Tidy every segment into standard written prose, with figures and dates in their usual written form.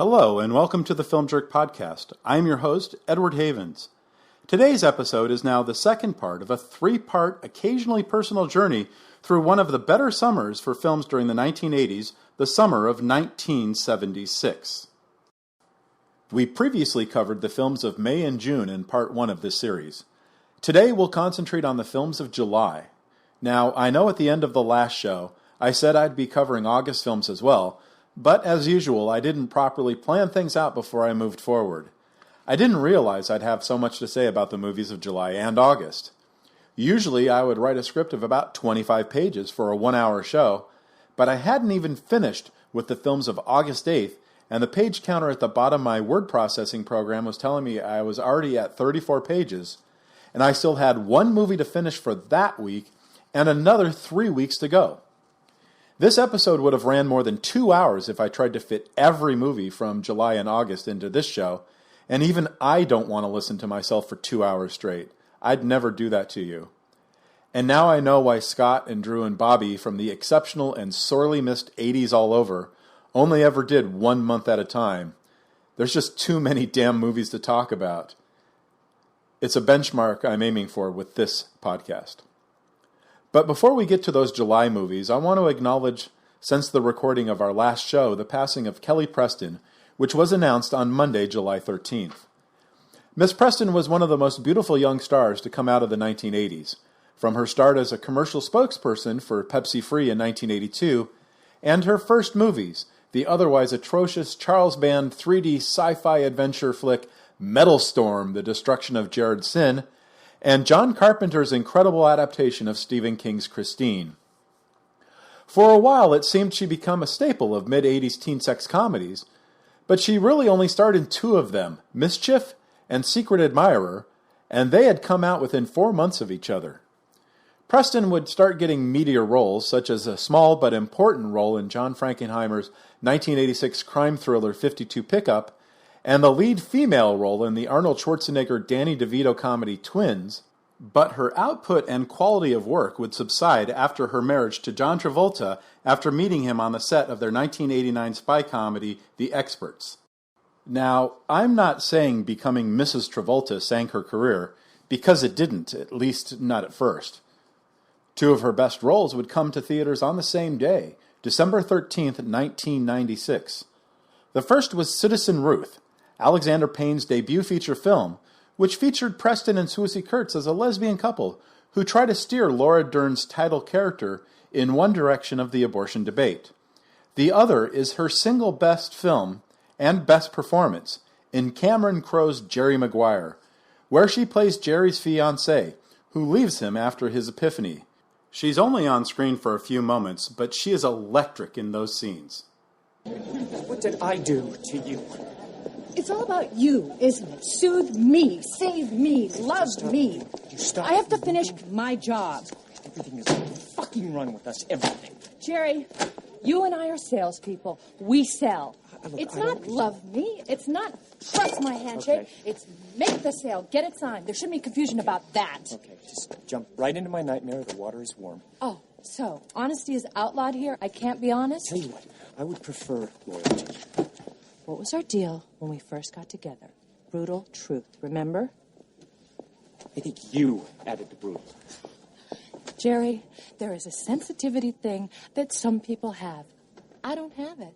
Hello, and welcome to the Film Jerk Podcast. I'm your host, Edward Havens. Today's episode is now the second part of a three-part, occasionally personal journey through one of the better summers for films during the 1980s, the summer of 1976. We previously covered the films of May and June in part one of this series. Today we'll concentrate on the films of July. Now, I know at the end of the last show, I said I'd be covering August films as well, but as usual, I didn't properly plan things out before I moved forward. I didn't realize I'd have so much to say about the movies of July and August. Usually I would write a script of about 25 pages for a 1-hour show, but I hadn't even finished with the films of August 8th, and the page counter at the bottom of my word processing program was telling me I was already at 34 pages, and I still had one movie to finish for that week and another 3 weeks to go. This episode would have ran more than 2 hours if I tried to fit every movie from July and August into this show, and even I don't want to listen to myself for 2 hours straight. I'd never do that to you. And now I know why Scott and Drew and Bobby from the exceptional and sorely missed 80s all over only ever did 1 month at a time. There's just too many damn movies to talk about. It's a benchmark I'm aiming for with this podcast. But before we get to those July movies, I want to acknowledge, since the recording of our last show, the passing of Kelly Preston, which was announced on Monday, July 13th. Miss Preston was one of the most beautiful young stars to come out of the 1980s, from her start as a commercial spokesperson for Pepsi Free in 1982, and her first movies, the otherwise atrocious Charles Band 3D sci-fi adventure flick Metal Storm, The Destruction of Jared Sin, and John Carpenter's incredible adaptation of Stephen King's Christine. For a while, it seemed she'd become a staple of mid-80s teen sex comedies, but she really only starred in two of them, Mischief and Secret Admirer, and they had come out within 4 months of each other. Preston would start getting meatier roles, such as a small but important role in John Frankenheimer's 1986 crime thriller 52 Pickup, and the lead female role in the Arnold Schwarzenegger-Danny DeVito comedy Twins, but her output and quality of work would subside after her marriage to John Travolta after meeting him on the set of their 1989 spy comedy The Experts. Now, I'm not saying becoming Mrs. Travolta sank her career, because it didn't, at least not at first. Two of her best roles would come to theaters on the same day, December 13th, 1996. The first was Citizen Ruth, Alexander Payne's debut feature film, which featured Preston and Swoosie Kurtz as a lesbian couple who try to steer Laura Dern's title character in one direction of the abortion debate. The other is her single best film and best performance in Cameron Crowe's Jerry Maguire, where she plays Jerry's fiancée, who leaves him after his epiphany. She's only on screen for a few moments, but she is electric in those scenes. What did I do to you? It's all about you, isn't it? Soothe me, save me, love me. You stop. I have to finish my job. Everything is fucking wrong with us. Everything. Jerry, you and I are salespeople. We sell. Look, It's not love me. It's not trust my handshake. Okay. It's make the sale, get it signed. There shouldn't be confusion about that. Okay, just jump right into my nightmare. The water is warm. Oh, so honesty is outlawed here? I can't be honest? Tell you what, I would prefer loyalty. What was our deal when we first got together? Brutal truth, remember? I think you added the brutal. Jerry, there is a sensitivity thing that some people have. I don't have it.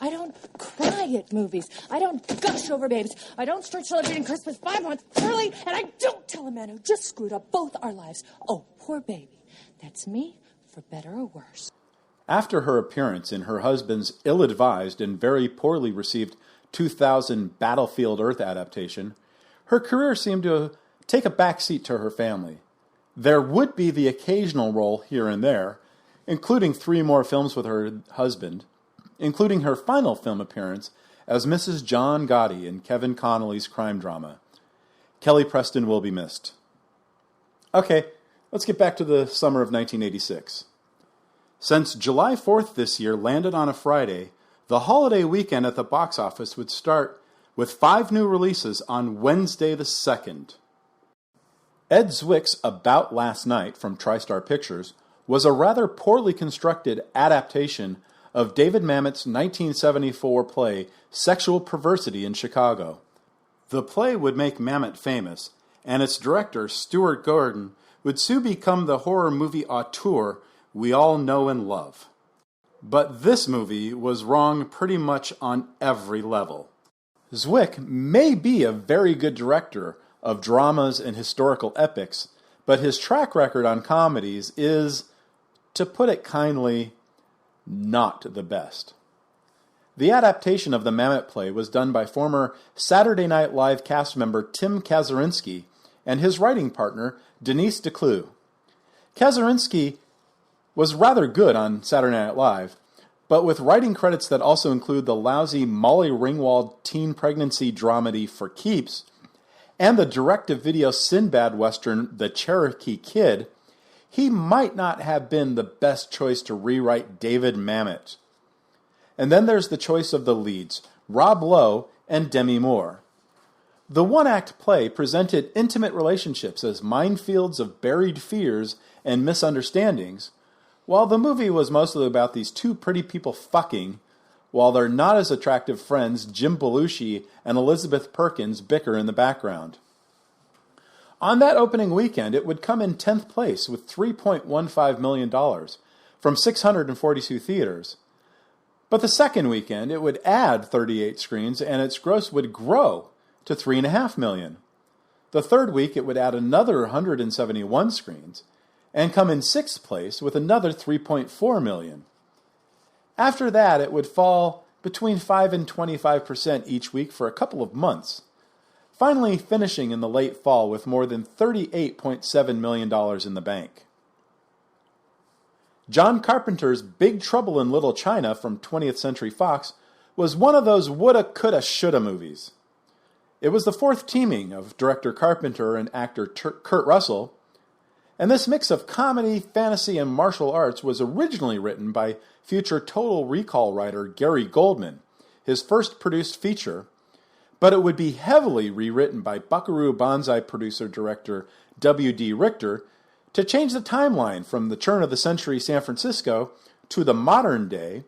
I don't cry at movies. I don't gush over babies. I don't start celebrating Christmas 5 months early, and I don't tell a man who just screwed up both our lives, oh, poor baby. That's me, for better or worse. After her appearance in her husband's ill-advised and very poorly received 2000 Battlefield Earth adaptation, her career seemed to take a backseat to her family. There would be the occasional role here and there, including 3 more films with her husband, including her final film appearance as Mrs. John Gotti in Kevin Connolly's crime drama. Kelly Preston will be missed. Okay, let's get back to the summer of 1986. Since July 4th this year landed on a Friday, the holiday weekend at the box office would start with 5 new releases on Wednesday the 2nd. Ed Zwick's About Last Night from TriStar Pictures was a rather poorly constructed adaptation of David Mamet's 1974 play Sexual Perversity in Chicago. The play would make Mamet famous, and its director, Stuart Gordon, would soon become the horror movie auteur we all know and love. But this movie was wrong pretty much on every level. Zwick may be a very good director of dramas and historical epics, but his track record on comedies is, to put it kindly, not the best. The adaptation of the Mamet play was done by former Saturday Night Live cast member Tim Kazurinsky and his writing partner Denise DeClue. Kazurinsky was rather good on Saturday Night Live, but with writing credits that also include the lousy Molly Ringwald teen pregnancy dramedy For Keeps and the direct-to-video Sinbad western The Cherokee Kid, he might not have been the best choice to rewrite David Mamet. And then there's the choice of the leads, Rob Lowe and Demi Moore. The one-act play presented intimate relationships as minefields of buried fears and misunderstandings, while the movie was mostly about these two pretty people fucking, while their not as attractive friends Jim Belushi and Elizabeth Perkins bicker in the background. On that opening weekend, it would come in 10th place with $3.15 million from 642 theaters. But the second weekend, it would add 38 screens and its gross would grow to $3.5 million. The third week, it would add another 171 screens and come in 6th place with another $3.4 million. After that, it would fall between 5 and 25% each week for a couple of months, finally finishing in the late fall with more than $38.7 million in the bank. John Carpenter's Big Trouble in Little China from 20th Century Fox was one of those woulda, coulda, shoulda movies. It was the fourth teaming of director Carpenter and actor Kurt Russell, and this mix of comedy, fantasy, and martial arts was originally written by future Total Recall writer Gary Goldman, his first produced feature, but it would be heavily rewritten by Buckaroo Banzai producer-director W.D. Richter to change the timeline from the turn of the century San Francisco to the modern day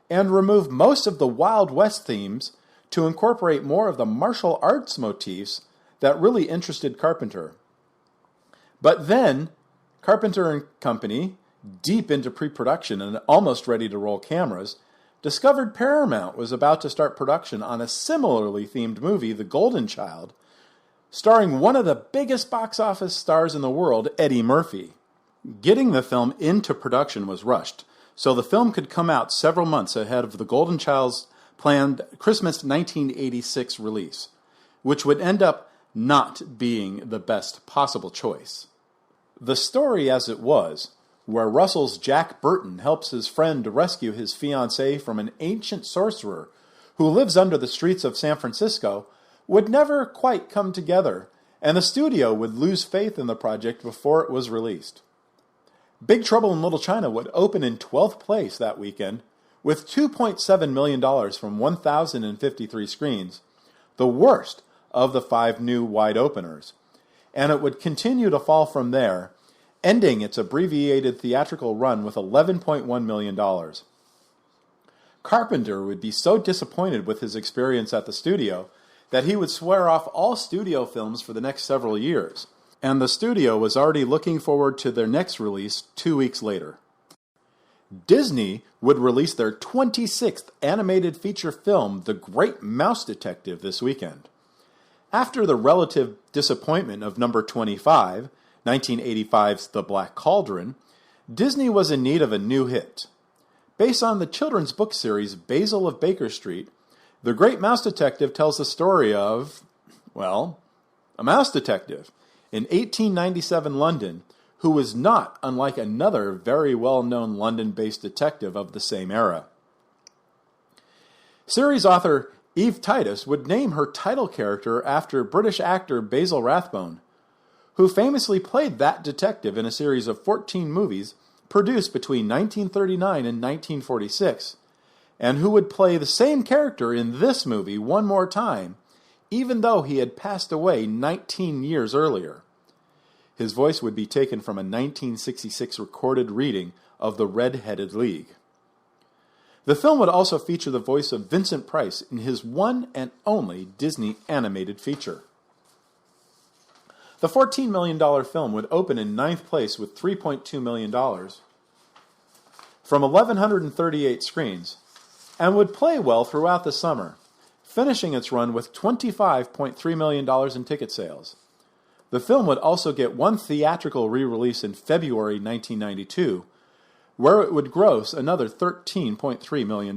and remove most of the Wild West themes to incorporate more of the martial arts motifs that really interested Carpenter. But then, Carpenter and Company, deep into pre-production and almost ready to roll cameras, discovered Paramount was about to start production on a similarly themed movie, The Golden Child, starring one of the biggest box office stars in the world, Eddie Murphy. Getting the film into production was rushed, so the film could come out several months ahead of The Golden Child's planned Christmas 1986 release, which would end up not being the best possible choice. The story as it was, where Russell's Jack Burton helps his friend to rescue his fiancée from an ancient sorcerer who lives under the streets of San Francisco, would never quite come together, and the studio would lose faith in the project before it was released. Big Trouble in Little China would open in 12th place that weekend, with $2.7 million from 1,053 screens, the worst of the 5 new wide openers, and it would continue to fall from there, ending its abbreviated theatrical run with $11.1 million. Carpenter would be so disappointed with his experience at the studio that he would swear off all studio films for the next several years, and the studio was already looking forward to their next release 2 weeks later. Disney would release their 26th animated feature film, The Great Mouse Detective, this weekend. After the relative disappointment of number 25, 1985's The Black Cauldron, Disney was in need of a new hit. Based on the children's book series Basil of Baker Street, The Great Mouse Detective tells the story of, well, a mouse detective in 1897 London who was not unlike another very well-known London-based detective of the same era. Series author Eve Titus would name her title character after British actor Basil Rathbone, who famously played that detective in a series of 14 movies produced between 1939 and 1946, and who would play the same character in this movie one more time, even though he had passed away 19 years earlier. His voice would be taken from a 1966 recorded reading of The Red-Headed League. The film would also feature the voice of Vincent Price in his one and only Disney animated feature. The $14 million film would open in ninth place with $3.2 million from 1,138 screens and would play well throughout the summer, finishing its run with $25.3 million in ticket sales. The film would also get one theatrical re-release in February 1992, where it would gross another $13.3 million.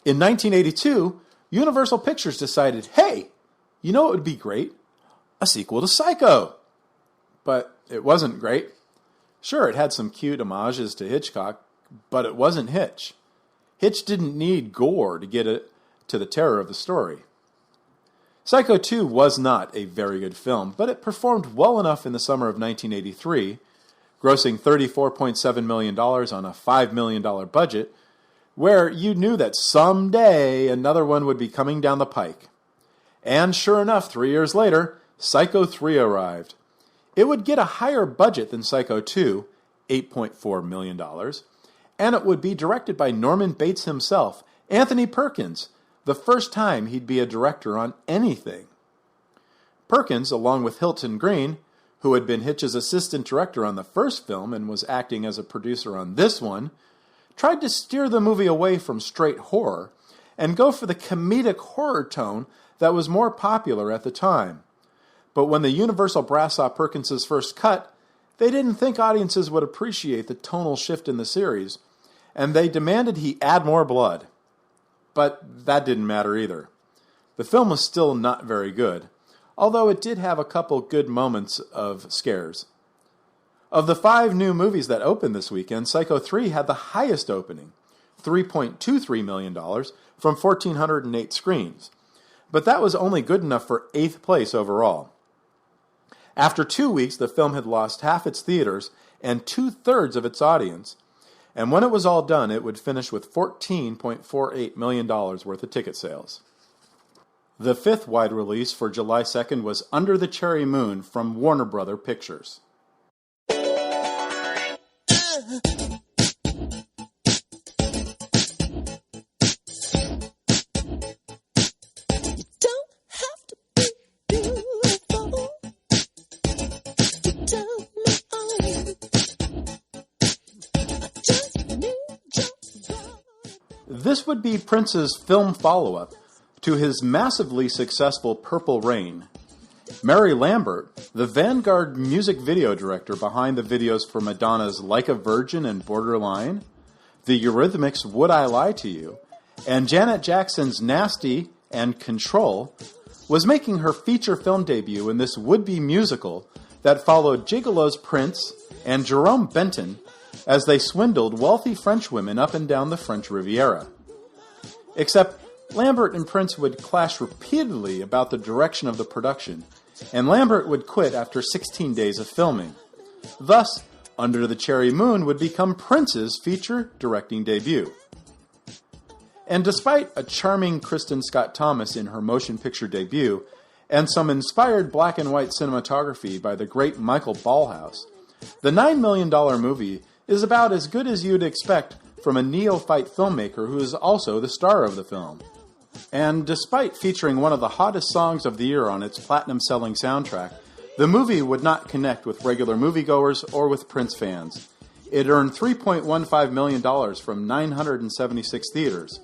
In 1982, Universal Pictures decided, hey, you know what would be great? A sequel to Psycho. But it wasn't great. Sure, it had some cute homages to Hitchcock, but it wasn't Hitch. Hitch didn't need gore to get it to the terror of the story. Psycho 2 was not a very good film, but it performed well enough in the summer of 1983, grossing $34.7 million on a $5 million budget, where you knew that someday another one would be coming down the pike. And sure enough, 3 years later, Psycho 3 arrived. It would get a higher budget than Psycho 2, $8.4 million, and it would be directed by Norman Bates himself, Anthony Perkins, the first time he'd be a director on anything. Perkins, along with Hilton Green, who had been Hitch's assistant director on the first film and was acting as a producer on this one, tried to steer the movie away from straight horror and go for the comedic horror tone that was more popular at the time. But when the Universal brass saw Perkins's first cut, they didn't think audiences would appreciate the tonal shift in the series, and they demanded he add more blood. But that didn't matter either. The film was still not very good, although it did have a couple good moments of scares. Of the 5 new movies that opened this weekend, Psycho 3 had the highest opening, $3.23 million from 1,408 screens. But that was only good enough for 8th place overall. After 2 weeks, the film had lost half its theaters and 2/3 of its audience, and when it was all done, it would finish with $14.48 million worth of ticket sales. The 5th wide release for July 2nd was Under the Cherry Moon from Warner Bros. Pictures. This would be Prince's film follow-up to his massively successful Purple Rain. Mary Lambert, the Vanguard music video director behind the videos for Madonna's Like a Virgin and Borderline, the Eurythmics' Would I Lie to You, and Janet Jackson's Nasty and Control, was making her feature film debut in this would-be musical that followed Gigolo's Prince and Jerome Benton as they swindled wealthy French women up and down the French Riviera. Except Lambert and Prince would clash repeatedly about the direction of the production, and Lambert would quit after 16 days of filming. Thus, Under the Cherry Moon would become Prince's feature directing debut. And despite a charming Kristen Scott Thomas in her motion picture debut, and some inspired black and white cinematography by the great Michael Ballhaus, the $9 million movie is about as good as you'd expect from a neophyte filmmaker who is also the star of the film. And despite featuring one of the hottest songs of the year on its platinum-selling soundtrack, the movie would not connect with regular moviegoers or with Prince fans. It earned $3.15 million from 976 theaters,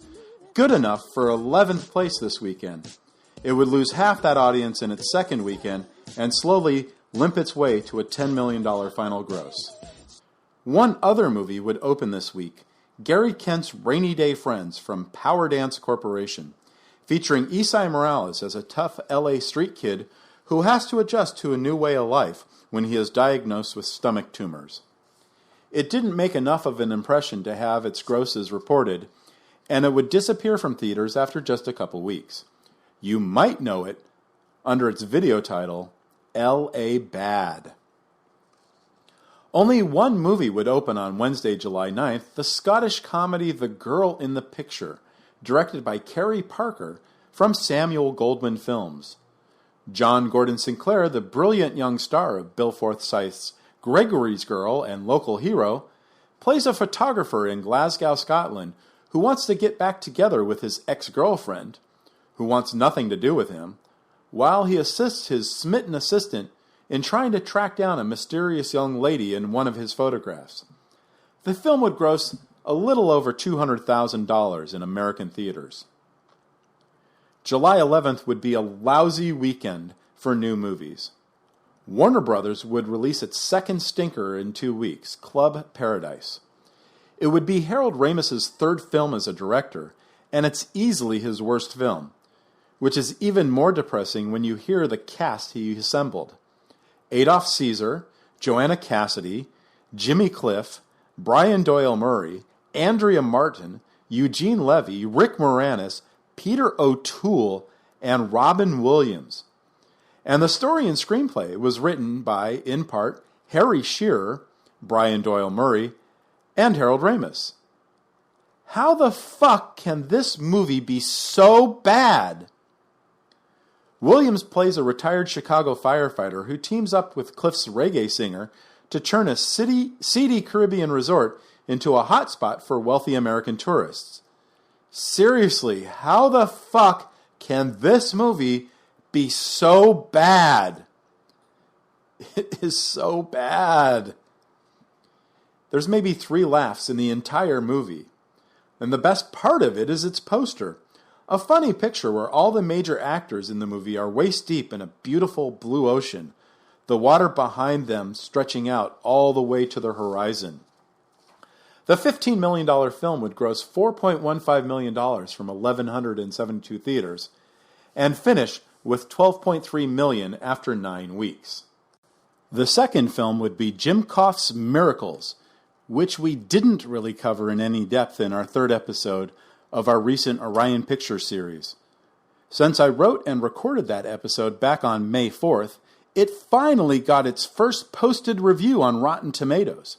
good enough for 11th place this weekend. It would lose half that audience in its second weekend and slowly limp its way to a $10 million final gross. One other movie would open this week, Gary Kent's Rainy Day Friends from Power Dance Corporation, featuring Esai Morales as a tough LA street kid who has to adjust to a new way of life when he is diagnosed with stomach tumors. It didn't make enough of an impression to have its grosses reported, and it would disappear from theaters after just a couple weeks. You might know it under its video title, L.A. Bad. Only one movie would open on Wednesday, July 9th, the Scottish comedy The Girl in the Picture, directed by Cary Parker from Samuel Goldwyn Films. John Gordon Sinclair, the brilliant young star of Bill Forsyth's Gregory's Girl and Local Hero, plays a photographer in Glasgow, Scotland, who wants to get back together with his ex-girlfriend, who wants nothing to do with him, while he assists his smitten assistant in trying to track down a mysterious young lady in one of his photographs. The film would gross a little over $200,000 in American theaters. July 11th would be a lousy weekend for new movies. Warner Brothers would release its second stinker in 2 weeks, Club Paradise. It would be Harold Ramis's third film as a director, and it's easily his worst film, which is even more depressing when you hear the cast he assembled. Adolph Caesar, Joanna Cassidy, Jimmy Cliff, Brian Doyle Murray, Andrea Martin, Eugene Levy, Rick Moranis, Peter O'Toole, and Robin Williams. And the story and screenplay was written by, in part, Harry Shearer, Brian Doyle Murray, and Harold Ramis. How the fuck can this movie be so bad? Williams plays a retired Chicago firefighter who teams up with Cliff's reggae singer to turn a seedy Caribbean resort into a hotspot for wealthy American tourists. Seriously, how the fuck can this movie be so bad? It is so bad. There's maybe 3 laughs in the entire movie. And the best part of it is its poster. A funny picture where all the major actors in the movie are waist deep in a beautiful blue ocean, the water behind them stretching out all the way to the horizon. The $15 million film would gross $4.15 million from 1,172 theaters and finish with $12.3 million after 9 weeks. The second film would be Jim Kouf's Miracles, which we didn't really cover in any depth in our third episode of our recent Orion Picture series. Since I wrote and recorded that episode back on May 4th, it finally got its first posted review on Rotten Tomatoes.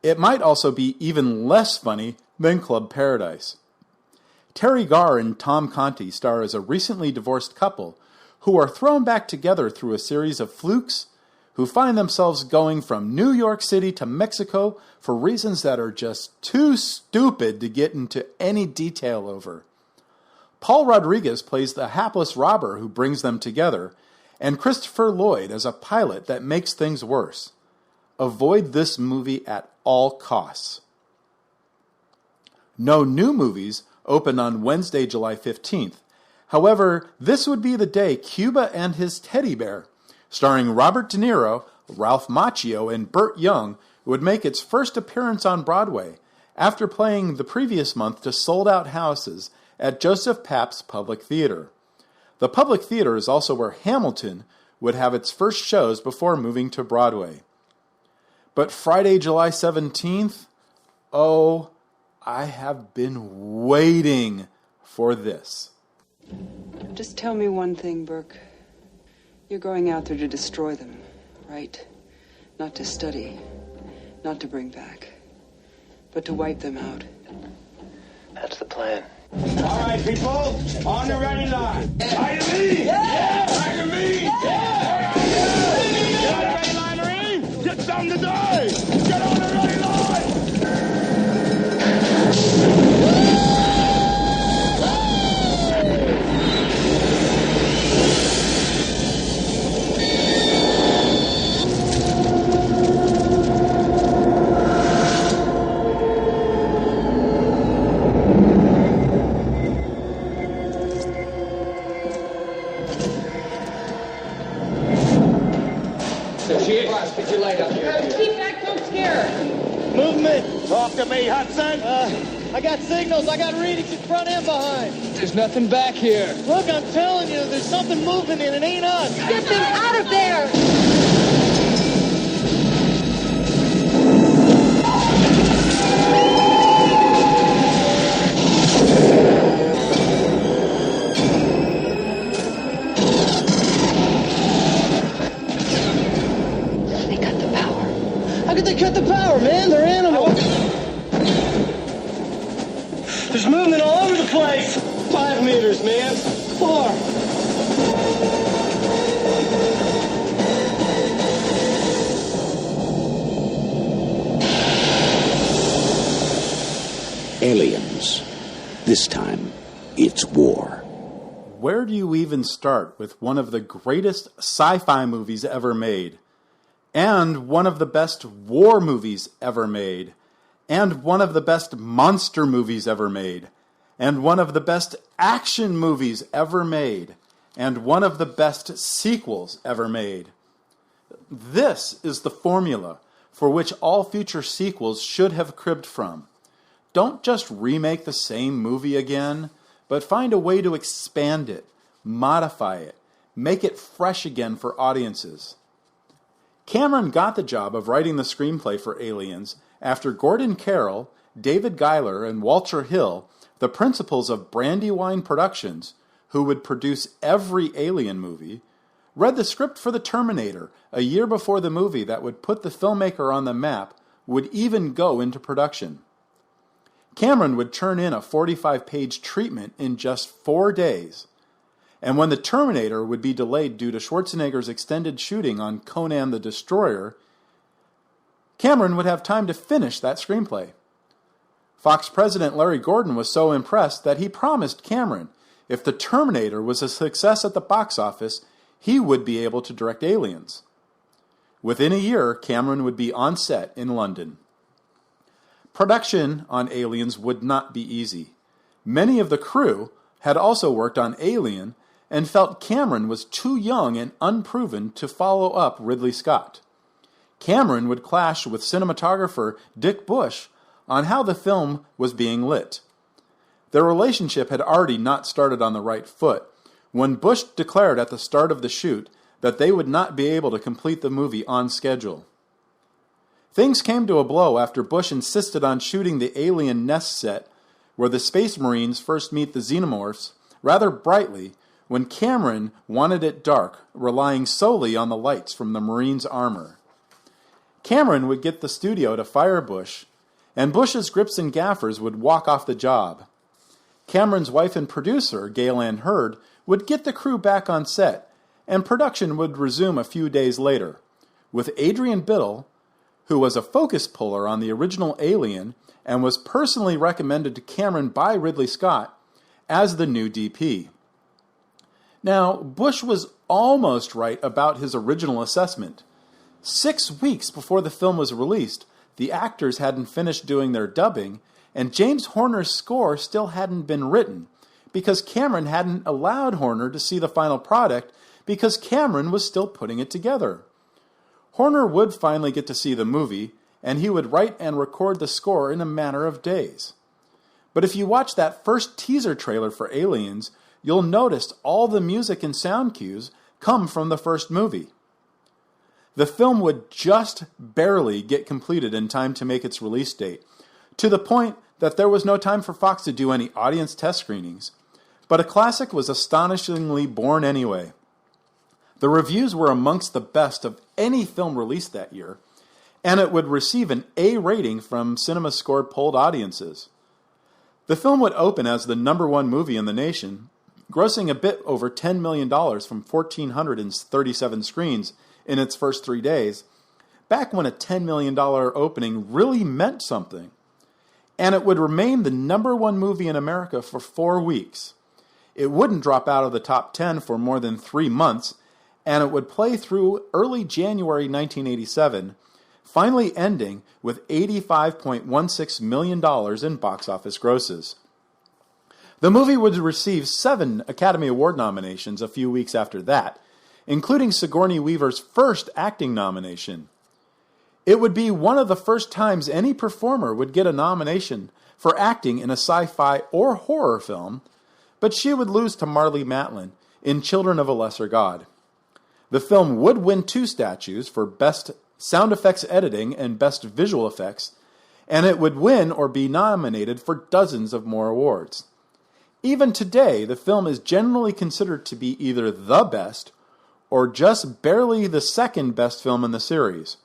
It might also be even less funny than Club Paradise. Terry Garr and Tom Conti star as a recently divorced couple who are thrown back together through a series of flukes, who find themselves going from New York City to Mexico for reasons that are just too stupid to get into any detail over. Paul Rodriguez plays the hapless robber who brings them together, and Christopher Lloyd as a pilot that makes things worse. Avoid this movie at all costs. No new movies open on Wednesday, July 15th. However, this would be the day Cuba and His Teddy Bear, starring Robert De Niro, Ralph Macchio, and Burt Young, would make its first appearance on Broadway, after playing the previous month to sold-out houses at Joseph Papp's Public Theater. The Public Theater is also where Hamilton would have its first shows before moving to Broadway. But Friday, July 17th, oh, I have been waiting for this. Just tell me one thing, Burke. You're going out there to destroy them, right? Not to study, not to bring back, but to wipe them out. That's the plan. All right, people, on the ready line. Tiger me! Yeah! Tiger me! Yeah! Get on the ready line, Marine! Get something to do! Get on the ready line! Get your light up here. Keep back, folks here. Movement! Talk to me, Hudson! I got signals. I got readings in front and behind. There's nothing back here. Look, I'm telling you, there's something moving and it ain't us. Get them out of there. How could they cut the power, man? They're animals. There's movement all over the place. 5 meters, man. 4. This time, it's war. Where do you even start with one of the greatest sci-fi movies ever made, and one of the best war movies ever made, and one of the best monster movies ever made, and one of the best action movies ever made, and one of the best sequels ever made? This is the formula for which all future sequels should have cribbed from. Don't just remake the same movie again, but find a way to expand it, modify it, make it fresh again for audiences. Cameron got the job of writing the screenplay for Aliens after Gordon Carroll, David Giler, and Walter Hill, the principals of Brandywine Productions, who would produce every Alien movie, read the script for The Terminator a year before the movie that would put the filmmaker on the map would even go into production. Cameron would turn in a 45-page treatment in just 4 days. And when The Terminator would be delayed due to Schwarzenegger's extended shooting on Conan the Destroyer, Cameron would have time to finish that screenplay. Fox president Larry Gordon was so impressed that he promised Cameron if The Terminator was a success at the box office, he would be able to direct Aliens. Within a year, Cameron would be on set in London. Production on Aliens would not be easy. Many of the crew had also worked on Alien and felt Cameron was too young and unproven to follow up Ridley Scott. Cameron would clash with cinematographer Dick Bush on how the film was being lit. Their relationship had already not started on the right foot when Bush declared at the start of the shoot that they would not be able to complete the movie on schedule. Things came to a blow after Bush insisted on shooting the alien nest set where the Space Marines first meet the Xenomorphs rather brightly when Cameron wanted it dark, relying solely on the lights from the Marines' armor. Cameron would get the studio to fire Bush, and Bush's grips and gaffers would walk off the job. Cameron's wife and producer, Gail Ann Hurd, would get the crew back on set, and production would resume a few days later, with Adrian Biddle, who was a focus puller on the original Alien and was personally recommended to Cameron by Ridley Scott, as the new DP. Now, Bush was almost right about his original assessment. 6 weeks before the film was released, the actors hadn't finished doing their dubbing, and James Horner's score still hadn't been written, because Cameron hadn't allowed Horner to see the final product because Cameron was still putting it together. Horner would finally get to see the movie, and he would write and record the score in a matter of days. But if you watch that first teaser trailer for Aliens, you'll notice all the music and sound cues come from the first movie. The film would just barely get completed in time to make its release date, to the point that there was no time for Fox to do any audience test screenings. But a classic was astonishingly born anyway. The reviews were amongst the best of any film released that year, and it would receive an A rating from CinemaScore polled audiences. The film would open as the #1 movie in the nation, grossing a bit over $10 million from 1,437 screens in its first 3 days, back when a $10 million opening really meant something. And it would remain the #1 movie in America for 4 weeks. It wouldn't drop out of the top 10 for more than 3 months, and it would play through early January 1987, finally ending with $85.16 million in box office grosses. The movie would receive 7 Academy Award nominations a few weeks after that, including Sigourney Weaver's first acting nomination. It would be one of the first times any performer would get a nomination for acting in a sci-fi or horror film, but she would lose to Marlee Matlin in Children of a Lesser God. The film would win 2 statues for Best Sound Effects Editing and Best Visual Effects, and it would win or be nominated for dozens of more awards. Even today, the film is generally considered to be either the best or just barely the second best film in the series.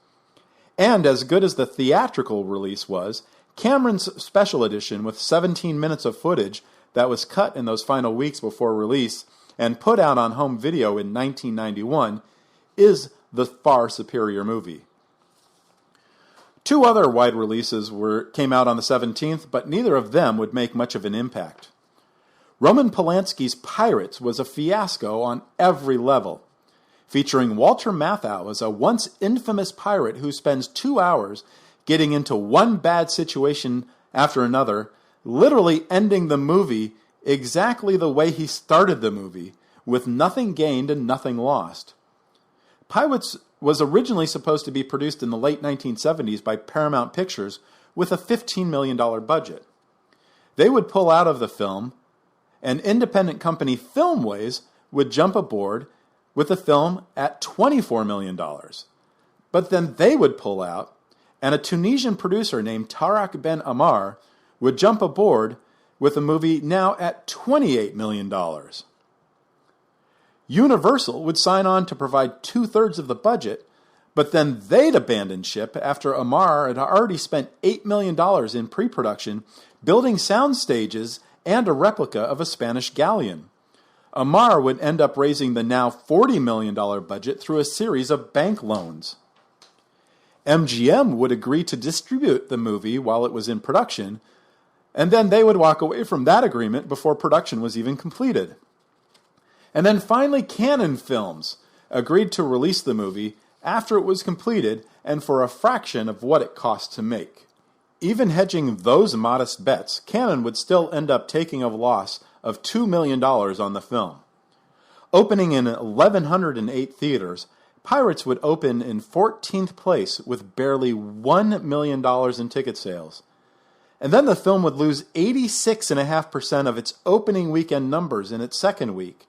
And as good as the theatrical release was, Cameron's special edition with 17 minutes of footage that was cut in those final weeks before release and put out on home video in 1991 is the far superior movie. 2 other wide releases came out on the 17th, but neither of them would make much of an impact. Roman Polanski's Pirates was a fiasco on every level, featuring Walter Matthau as a once infamous pirate who spends 2 hours getting into one bad situation after another, literally ending the movie exactly the way he started the movie, with nothing gained and nothing lost. Pirates was originally supposed to be produced in the late 1970s by Paramount Pictures with a $15 million budget. They would pull out of the film, and independent company Filmways would jump aboard with the film at $24 million. But then they would pull out, and a Tunisian producer named Tarak Ben Ammar would jump aboard with the movie now at $28 million. Universal would sign on to provide 2/3 of the budget, but then they'd abandon ship after Ammar had already spent $8 million in pre-production building sound stages and a replica of a Spanish galleon. Ammar would end up raising the now $40 million budget through a series of bank loans. MGM would agree to distribute the movie while it was in production, and then they would walk away from that agreement before production was even completed. And then finally Cannon Films agreed to release the movie after it was completed and for a fraction of what it cost to make. Even hedging those modest bets, Cannon would still end up taking a loss of $2 million on the film. Opening in 1,108 theaters, Pirates would open in 14th place with barely $1 million in ticket sales. And then the film would lose 86.5% of its opening weekend numbers in its second week,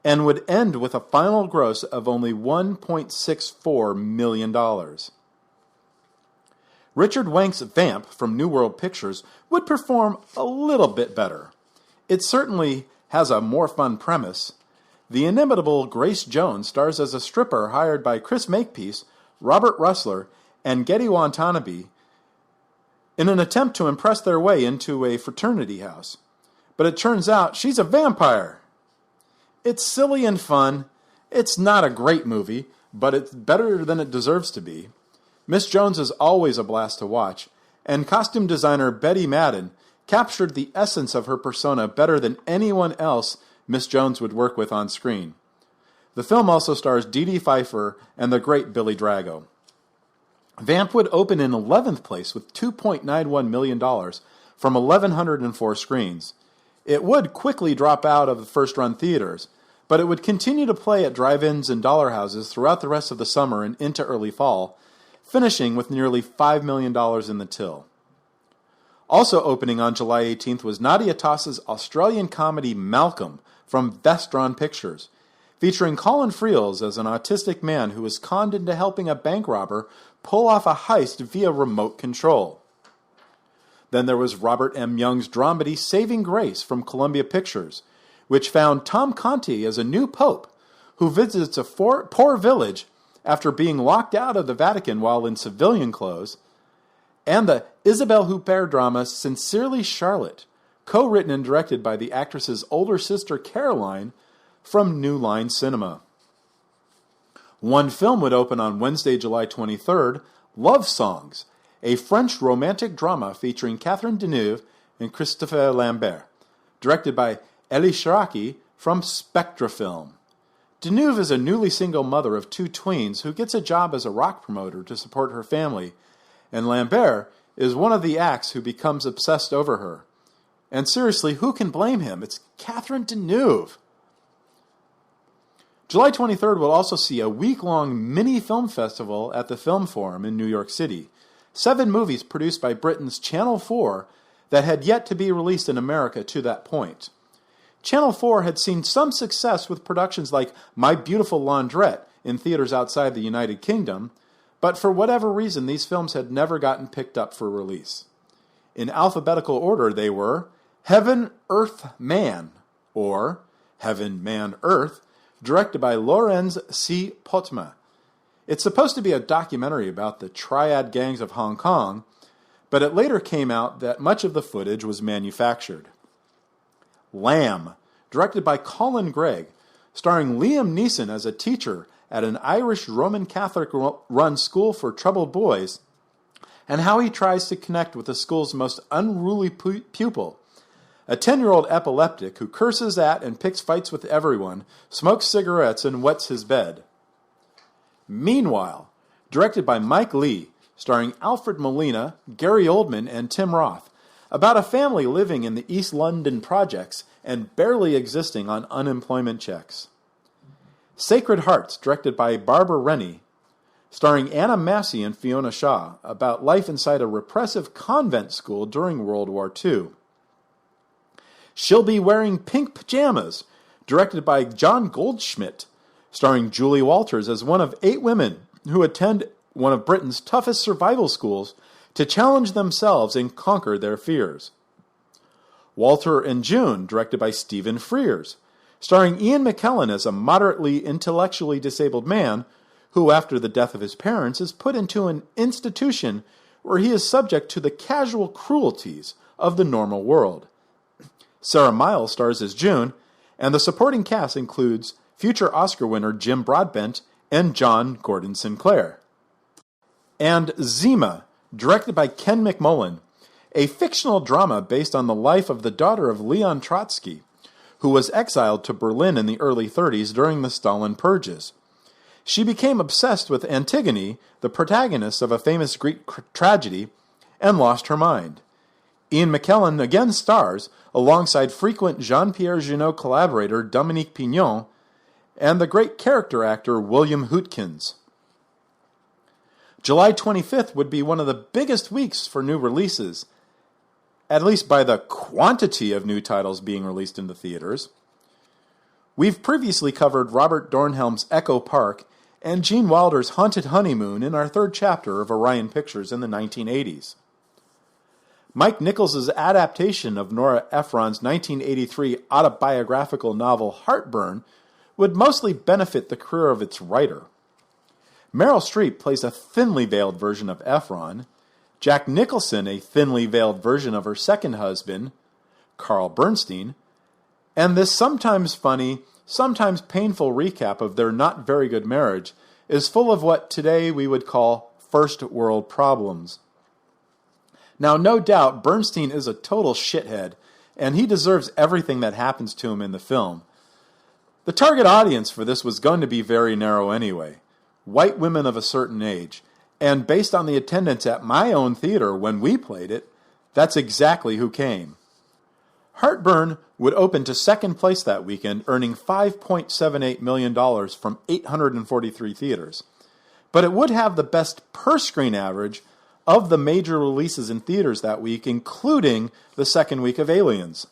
and would end with a final gross of only $1.64 million. Richard Wank's Vamp from New World Pictures would perform a little bit better. It certainly has a more fun premise. The inimitable Grace Jones stars as a stripper hired by Chris Makepeace, Robert Russler, and Getty Watanabe in an attempt to impress their way into a fraternity house. But it turns out she's a vampire. It's silly and fun. It's not a great movie, but it's better than it deserves to be. Miss Jones is always a blast to watch, and costume designer Betty Madden captured the essence of her persona better than anyone else Miss Jones would work with on screen. The film also stars Dee Dee Pfeiffer and the great Billy Drago. Vamp would open in 11th place with $2.91 million from 1,104 screens. It would quickly drop out of the first-run theaters, but it would continue to play at drive-ins and dollar houses throughout the rest of the summer and into early fall, finishing with nearly $5 million in the till. Also opening on July 18th was Nadia Tass's Australian comedy Malcolm from Vestron Pictures, featuring Colin Friels as an autistic man who is conned into helping a bank robber pull off a heist via remote control. Then there was Robert M. Young's dramedy Saving Grace from Columbia Pictures, which found Tom Conti as a new pope who visits a poor village after being locked out of the Vatican while in civilian clothes, and the Isabelle Huppert drama Sincerely Charlotte, co-written and directed by the actress's older sister Caroline from New Line Cinema. One film would open on Wednesday, July 23rd, Love Songs, a French romantic drama featuring Catherine Deneuve and Christophe Lambert, directed by Elie Sharaki from Spectra Film. Deneuve is a newly single mother of 2 tweens who gets a job as a rock promoter to support her family, and Lambert is one of the acts who becomes obsessed over her. And seriously, who can blame him? It's Catherine Deneuve. July 23rd will also see a week-long mini-film festival at the Film Forum in New York City. 7 movies produced by Britain's Channel 4 that had yet to be released in America to that point. Channel 4 had seen some success with productions like My Beautiful Laundrette in theaters outside the United Kingdom, but for whatever reason these films had never gotten picked up for release. In alphabetical order they were Heaven, Earth, Man, or Heaven, Man, Earth, directed by Lorenz C. Postma. It's supposed to be a documentary about the triad gangs of Hong Kong, but it later came out that much of the footage was manufactured. Lamb, directed by Colin Gregg, starring Liam Neeson as a teacher at an Irish Roman Catholic-run school for troubled boys, and how he tries to connect with the school's most unruly pupil, a 10-year-old epileptic who curses at and picks fights with everyone, smokes cigarettes, and wets his bed. Meanwhile, directed by Mike Leigh, starring Alfred Molina, Gary Oldman, and Tim Roth, about a family living in the East London projects and barely existing on unemployment checks. Sacred Hearts, directed by Barbara Rennie, starring Anna Massey and Fiona Shaw, about life inside a repressive convent school during World War II. She'll Be Wearing Pink Pajamas, directed by John Goldschmidt, starring Julie Walters as one of 8 women who attend one of Britain's toughest survival schools to challenge themselves and conquer their fears. Walter and June, directed by Stephen Frears, starring Ian McKellen as a moderately intellectually disabled man who, after the death of his parents, is put into an institution where he is subject to the casual cruelties of the normal world. Sarah Miles stars as June, and the supporting cast includes future Oscar winner Jim Broadbent and John Gordon Sinclair. And Zima, directed by Ken McMullen, a fictional drama based on the life of the daughter of Leon Trotsky, who was exiled to Berlin in the early 30s during the Stalin purges. She became obsessed with Antigone, the protagonist of a famous Greek tragedy, and lost her mind. Ian McKellen again stars, alongside frequent Jean-Pierre Jeunet collaborator Dominique Pignon, and the great character actor William Hootkins. July 25th would be one of the biggest weeks for new releases, at least by the quantity of new titles being released in the theaters. We've previously covered Robert Dornhelm's Echo Park and Gene Wilder's Haunted Honeymoon in our 3rd chapter of Orion Pictures in the 1980s. Mike Nichols' adaptation of Nora Ephron's 1983 autobiographical novel Heartburn would mostly benefit the career of its writer. Meryl Streep plays a thinly veiled version of Ephron, Jack Nicholson a thinly veiled version of her second husband, Carl Bernstein, and this sometimes funny, sometimes painful recap of their not very good marriage is full of what today we would call first world problems. Now, no doubt, Bernstein is a total shithead, and he deserves everything that happens to him in the film. The target audience for this was going to be very narrow anyway, white women of a certain age, and based on the attendance at my own theater when we played it, that's exactly who came. Heartburn would open to second place that weekend, earning $5.78 million from 843 theaters. But it would have the best per-screen average of the major releases in theaters that week, including the second week of Aliens.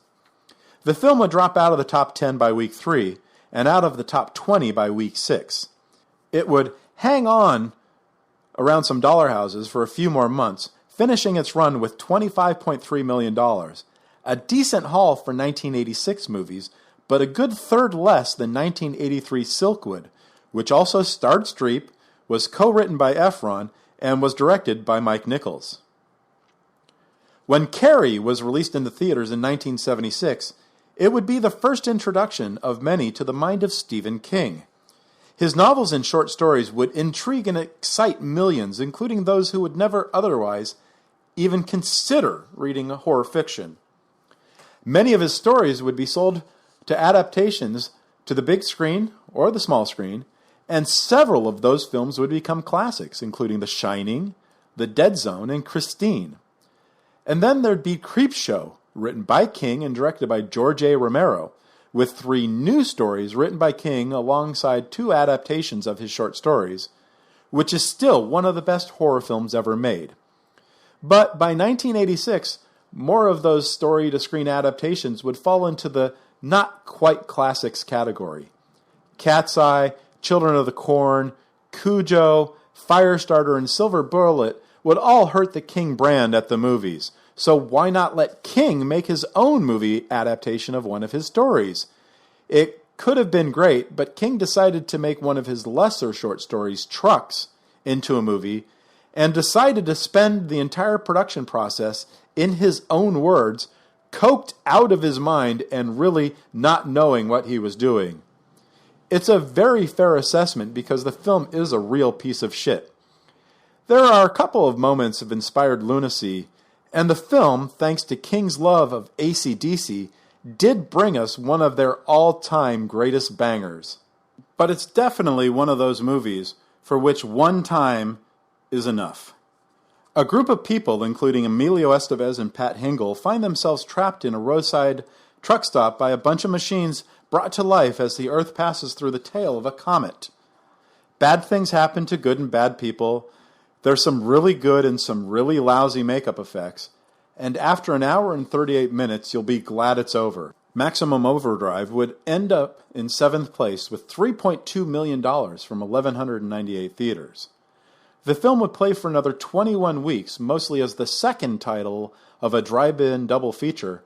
The film would drop out of the top 10 by week 3 and out of the top 20 by week 6. It would hang on around some dollar houses for a few more months, finishing its run with $25.3 million. A decent haul for 1986 movies, but a good third less than 1983 Silkwood, which also starred Streep, was co-written by Ephron, and was directed by Mike Nichols. When Cary was released into theaters in 1976, it would be the first introduction of many to the mind of Stephen King. His novels and short stories would intrigue and excite millions, including those who would never otherwise even consider reading horror fiction. Many of his stories would be sold to adaptations to the big screen or the small screen, and several of those films would become classics, including The Shining, The Dead Zone, and Christine. And then there'd be Creepshow, written by King and directed by George A. Romero, with 3 new stories written by King alongside 2 adaptations of his short stories, which is still one of the best horror films ever made. But by 1986, more of those story-to-screen adaptations would fall into the not-quite-classics category. Cat's Eye, Children of the Corn, Cujo, Firestarter, and Silver Bullet would all hurt the King brand at the movies, so why not let King make his own movie adaptation of one of his stories? It could have been great, but King decided to make one of his lesser short stories, Trucks, into a movie, and decided to spend the entire production process, in his own words, coked out of his mind and really not knowing what he was doing. It's a very fair assessment because the film is a real piece of shit. There are a couple of moments of inspired lunacy, And the film, thanks to King's love of AC/DC, did bring us one of their all-time greatest bangers. But it's definitely one of those movies for which one time is enough. A group of people, including Emilio Estevez and Pat Hingle, find themselves trapped in a roadside truck stop by a bunch of machines brought to life as the Earth passes through the tail of a comet. Bad things happen to good and bad people. There's some really good and some really lousy makeup effects. And after an hour and 38 minutes, you'll be glad it's over. Maximum Overdrive would end up in 7th place with $3.2 million from 1,198 theaters. The film would play for another 21 weeks, mostly as the second title of a drive-in double feature,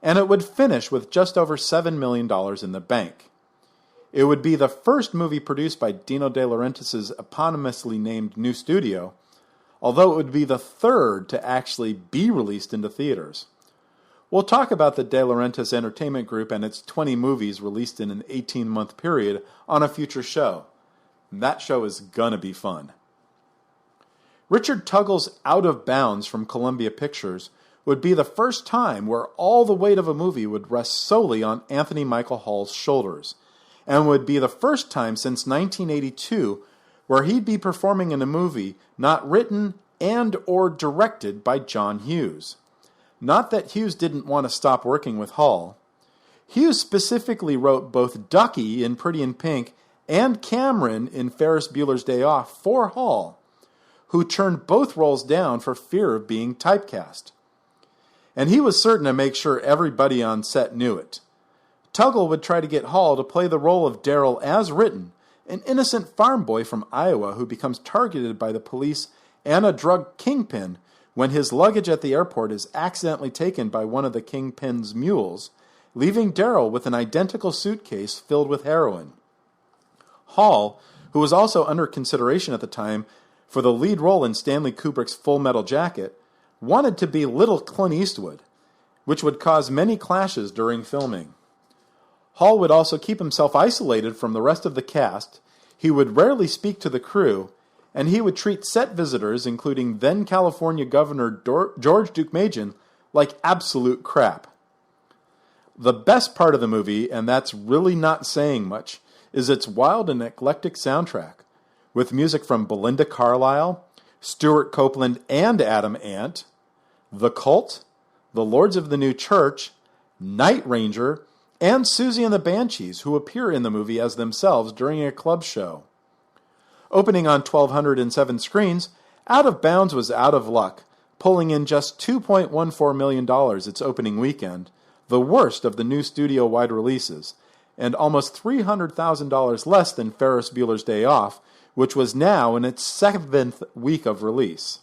and it would finish with just over $7 million in the bank. It would be the first movie produced by Dino De Laurentiis' eponymously named new studio, although it would be the third to actually be released into theaters. We'll talk about the De Laurentiis Entertainment Group and its 20 movies released in an 18-month period on a future show. That show is gonna be fun. Richard Tuggle's Out of Bounds from Columbia Pictures would be the first time where all the weight of a movie would rest solely on Anthony Michael Hall's shoulders, and would be the first time since 1982 where he'd be performing in a movie not written and or directed by John Hughes. Not that Hughes didn't want to stop working with Hall. Hughes specifically wrote both Ducky in Pretty in Pink and Cameron in Ferris Bueller's Day Off for Hall, who turned both roles down for fear of being typecast. And he was certain to make sure everybody on set knew it. Tuggle would try to get Hall to play the role of Daryl as written, an innocent farm boy from Iowa who becomes targeted by the police and a drug kingpin when his luggage at the airport is accidentally taken by one of the kingpin's mules, leaving Daryl with an identical suitcase filled with heroin. Hall, who was also under consideration at the time for the lead role in Stanley Kubrick's Full Metal Jacket, wanted to be little Clint Eastwood, which would cause many clashes during filming. Hall would also keep himself isolated from the rest of the cast, he would rarely speak to the crew, and he would treat set visitors, including then California Governor George Deukmejian, like absolute crap. The best part of the movie, and that's really not saying much, is its wild and eclectic soundtrack, with music from Belinda Carlisle, Stuart Copeland and Adam Ant, The Cult, The Lords of the New Church, Night Ranger, and Susie and the Banshees, who appear in the movie as themselves during a club show. Opening on 1,207 screens, Out of Bounds was out of luck, pulling in just $2.14 million its opening weekend, the worst of the new studio-wide releases, and almost $300,000 less than Ferris Bueller's Day Off, which was now in its 7th week of release.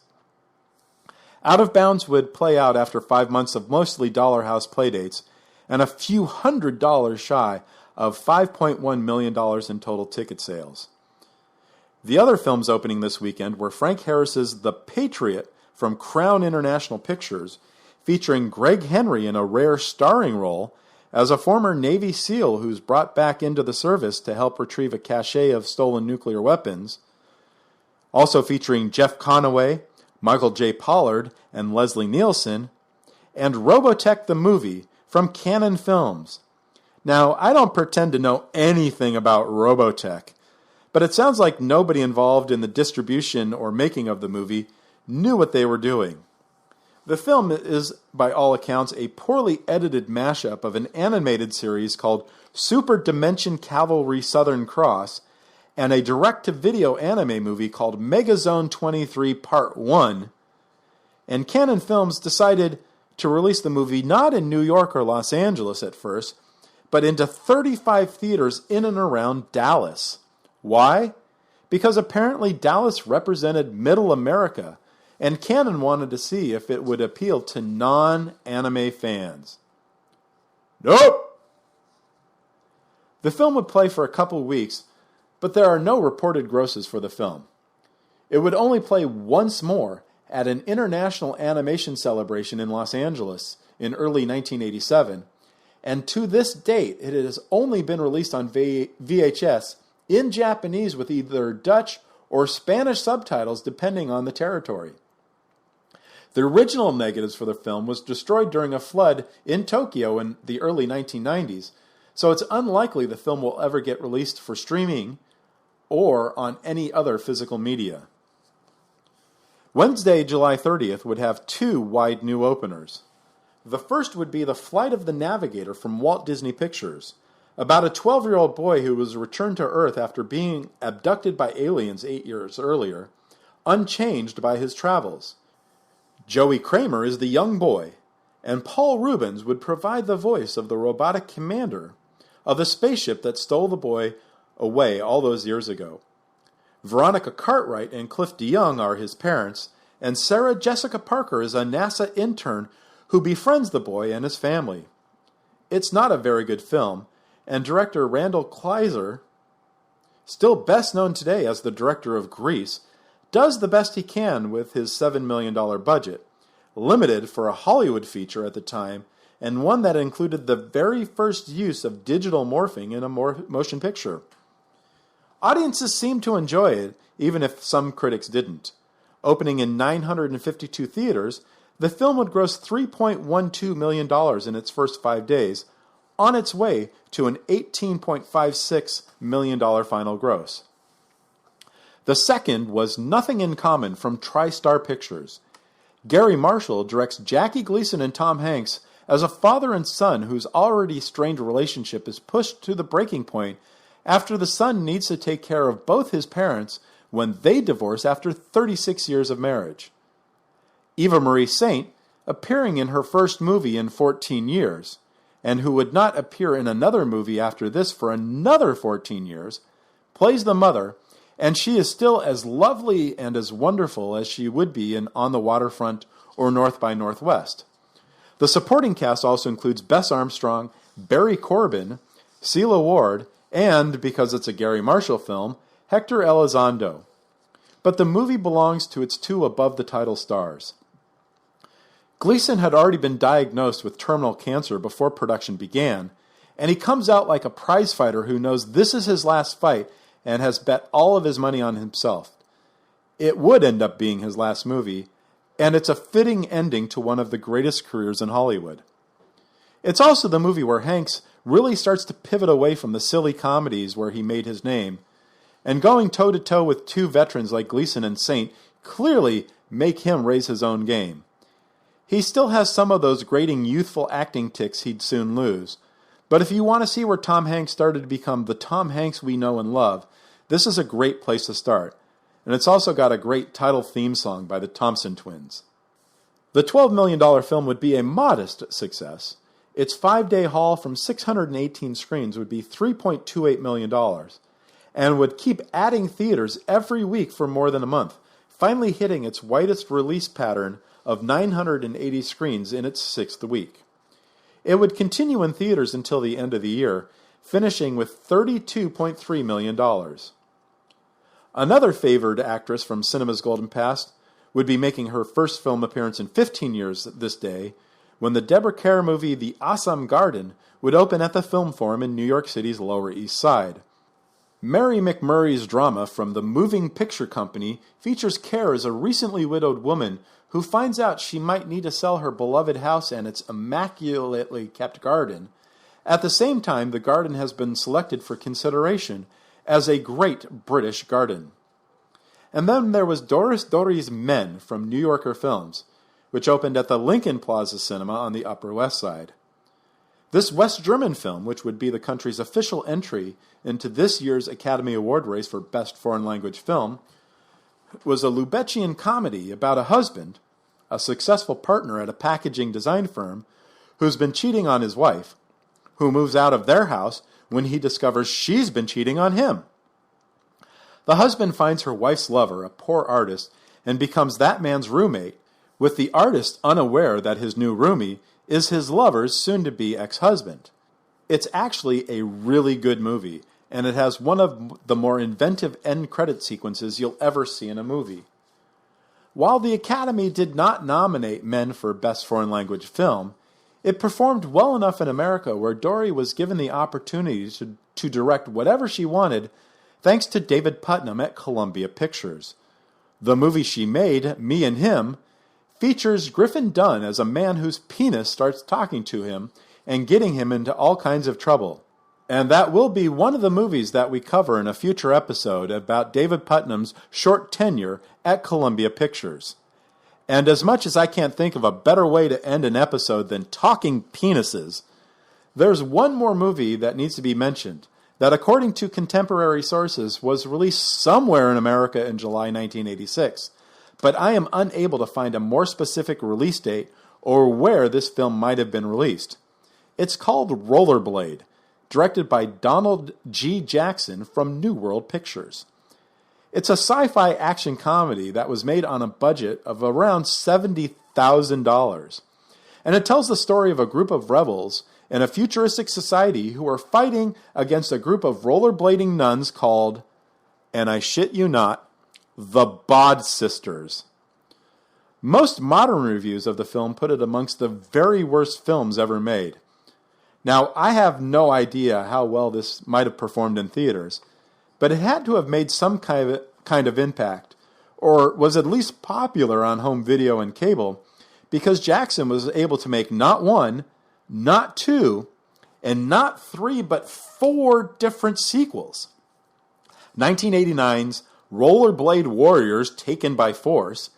Out of Bounds would play out after 5 months of mostly Dollar House playdates, and a few $100 shy of $5.1 million in total ticket sales. The other films opening this weekend were Frank Harris's The Patriot from Crown International Pictures, featuring Gregg Henry in a rare starring role as a former Navy SEAL who's brought back into the service to help retrieve a cache of stolen nuclear weapons. Also featuring Jeff Conaway, Michael J. Pollard, and Leslie Nielsen, and Robotech the Movie from Canon Films. Now, I don't pretend to know anything about Robotech, but it sounds like nobody involved in the distribution or making of the movie knew what they were doing. The film is, by all accounts, a poorly edited mashup of an animated series called Super Dimension Cavalry Southern Cross and a direct-to-video anime movie called Megazone 23 Part 1. And Canon Films decided to release the movie not in New York or Los Angeles at first, but into 35 theaters in and around Dallas. Why? Because apparently Dallas represented Middle America, and Canon wanted to see if it would appeal to non-anime fans. Nope! The film would play for a couple weeks, but there are no reported grosses for the film. It would only play once more at an international animation celebration in Los Angeles in early 1987, and to this date it has only been released on VHS in Japanese with either Dutch or Spanish subtitles depending on the territory. The original negatives for the film was destroyed during a flood in Tokyo in the early 1990s, so it's unlikely the film will ever get released for streaming or on any other physical media. Wednesday, July 30th would have two wide new openers. The first would be The Flight of the Navigator from Walt Disney Pictures, about a 12-year-old boy who was returned to Earth after being abducted by aliens 8 years earlier, unchanged by his travels. Joey Kramer is the young boy, and Paul Rubens would provide the voice of the robotic commander of the spaceship that stole the boy away all those years ago. Veronica Cartwright and Cliff DeYoung are his parents, and Sarah Jessica Parker is a NASA intern who befriends the boy and his family. It's not a very good film, and director Randall Kleiser, still best known today as the director of Grease, does the best he can with his $7 million budget, limited for a Hollywood feature at the time, and one that included the very first use of digital morphing in a motion picture. Audiences seemed to enjoy it, even if some critics didn't. Opening in 952 theaters, the film would gross $3.12 million in its first 5 days, on its way to an $18.56 million final gross. The second was Nothing in Common from TriStar Pictures. Gary Marshall directs Jackie Gleason and Tom Hanks as a father and son whose already strained relationship is pushed to the breaking point after the son needs to take care of both his parents when they divorce after 36 years of marriage. Eva Marie Saint, appearing in her first movie in 14 years, and who would not appear in another movie after this for another 14 years, plays the mother, and she is still as lovely and as wonderful as she would be in On the Waterfront or North by Northwest. The supporting cast also includes Bess Armstrong, Barry Corbin, Celia Ward, and, because it's a Gary Marshall film, Hector Elizondo. But the movie belongs to its two above-the-title stars. Gleason had already been diagnosed with terminal cancer before production began, and he comes out like a prizefighter who knows this is his last fight and has bet all of his money on himself. It would end up being his last movie, and it's a fitting ending to one of the greatest careers in Hollywood. It's also the movie where Hanks really starts to pivot away from the silly comedies where he made his name, and going toe-to-toe with two veterans like Gleason and Saint clearly make him raise his own game. He still has some of those grating youthful acting tics he'd soon lose, but if you want to see where Tom Hanks started to become the Tom Hanks we know and love, this is a great place to start, and it's also got a great title theme song by the Thompson Twins. The $12 million film would be a modest success. Its 5-day haul from 618 screens would be $3.28 million, and would keep adding theaters every week for more than a month, finally hitting its widest release pattern of 980 screens in its 6th week. It would continue in theaters until the end of the year, finishing with $32.3 million. Another favored actress from cinema's golden past would be making her first film appearance in 15 years this day, when the Deborah Kerr movie The Assam Garden would open at the Film Forum in New York City's Lower East Side. Mary McMurray's drama from the Moving Picture Company features Kerr as a recently widowed woman who finds out she might need to sell her beloved house and its immaculately kept garden. At the same time, the garden has been selected for consideration as a great British garden. And then there was Doris Dörrie's Men from New Yorker Films, which opened at the Lincoln Plaza Cinema on the Upper West Side. This West German film, which would be the country's official entry into this year's Academy Award race for Best Foreign Language Film, was a Lubetchian comedy about a husband, a successful partner at a packaging design firm, who's been cheating on his wife, who moves out of their house when he discovers she's been cheating on him. The husband finds her wife's lover, a poor artist, and becomes that man's roommate, with the artist unaware that his new roomie is his lover's soon-to-be ex-husband. It's actually a really good movie, and it has one of the more inventive end credit sequences you'll ever see in a movie. While the Academy did not nominate Men for Best Foreign Language Film, it performed well enough in America where Dörrie was given the opportunity to direct whatever she wanted thanks to David Putnam at Columbia Pictures. The movie she made, Me and Him, features Griffin Dunne as a man whose penis starts talking to him and getting him into all kinds of trouble. And that will be one of the movies that we cover in a future episode about David Putnam's short tenure at Columbia Pictures. And as much as I can't think of a better way to end an episode than talking penises, there's one more movie that needs to be mentioned that, according to contemporary sources, was released somewhere in America in July 1986. But I am unable to find a more specific release date or where this film might have been released. It's called Rollerblade, directed by Donald G. Jackson from New World Pictures. It's a sci-fi action comedy that was made on a budget of around $70,000. And it tells the story of a group of rebels in a futuristic society who are fighting against a group of rollerblading nuns called, and I shit you not, the Bod Sisters. Most modern reviews of the film put it amongst the very worst films ever made. Now, I have no idea how well this might have performed in theaters, but it had to have made some kind of impact, or was at least popular on home video and cable, because Jackson was able to make not one, not two, and not three, but 4 different sequels. 1989's Rollerblade Warriors Taken by Force,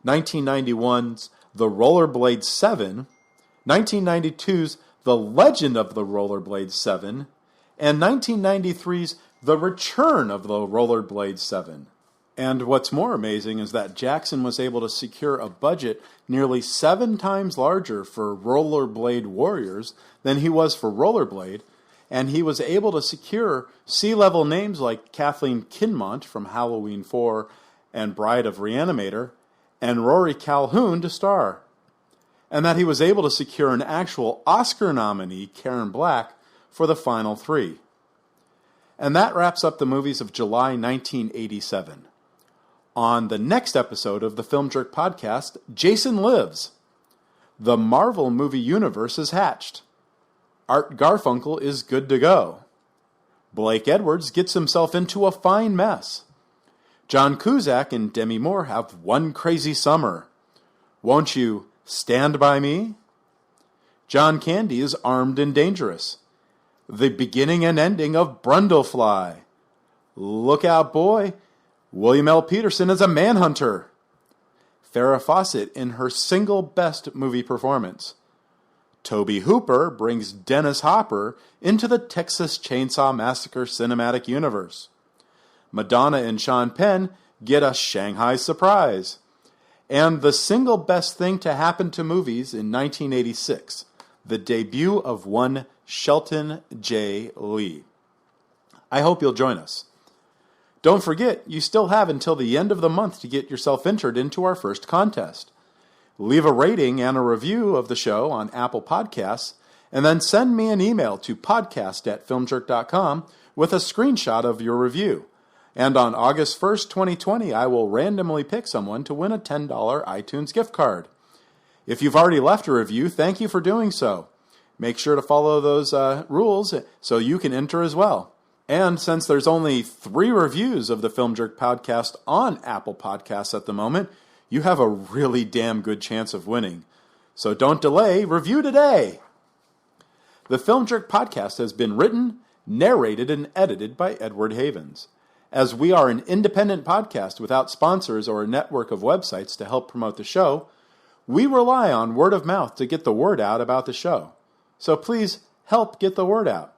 1991's The Rollerblade 7, 1992's The Legend of the Rollerblade 7, and 1993's The Return of the Rollerblade 7. And what's more amazing is that Jackson was able to secure a budget nearly 7 times larger for Rollerblade Warriors than he was for Rollerblade, and he was able to secure C-level names like Kathleen Kinmont from Halloween 4 and Bride of Reanimator, and Rory Calhoun to star. And that he was able to secure an actual Oscar nominee, Karen Black, for the final 3. And that wraps up the movies of July 1987. On the next episode of the Film Jerk podcast, Jason lives. The Marvel movie universe is hatched. Art Garfunkel is good to go. Blake Edwards gets himself into a fine mess. John Cusack and Demi Moore have one crazy summer. Won't you stand by me? John Candy is armed and dangerous. The beginning and ending of Brundlefly. Look out, boy. William L. Peterson is a manhunter. Farrah Fawcett in her single best movie performance. Toby Hooper brings Dennis Hopper into the Texas Chainsaw Massacre cinematic universe. Madonna and Sean Penn get a Shanghai surprise. And the single best thing to happen to movies in 1986, the debut of one Shelton J. Leigh. I hope you'll join us. Don't forget, you still have until the end of the month to get yourself entered into our first contest. Leave a rating and a review of the show on Apple Podcasts, and then send me an email to podcast@filmjerk.com with a screenshot of your review. And on August 1st, 2020, I will randomly pick someone to win a $10 iTunes gift card. If you've already left a review, thank you for doing so. Make sure to follow those rules so you can enter as well. And since there's only 3 reviews of the Film Jerk podcast on Apple Podcasts at the moment, you have a really damn good chance of winning. So don't delay, review today! The Film Jerk podcast has been written, narrated, and edited by Edward Havens. As we are an independent podcast without sponsors or a network of websites to help promote the show, we rely on word of mouth to get the word out about the show. So please help get the word out.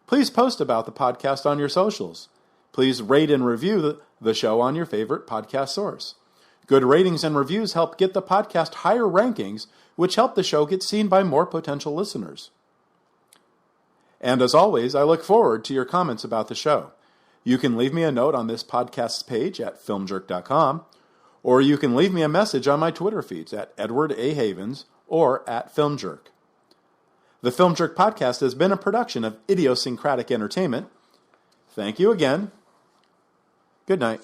Please post about the podcast on your socials. Please rate and review the show on your favorite podcast source. Good ratings and reviews help get the podcast higher rankings, which help the show get seen by more potential listeners. And as always, I look forward to your comments about the show. You can leave me a note on this podcast's page at filmjerk.com, or you can leave me a message on my Twitter feeds at Edward A. Havens or at FilmJerk. The Film Jerk podcast has been a production of Idiosyncratic Entertainment. Thank you again. Good night.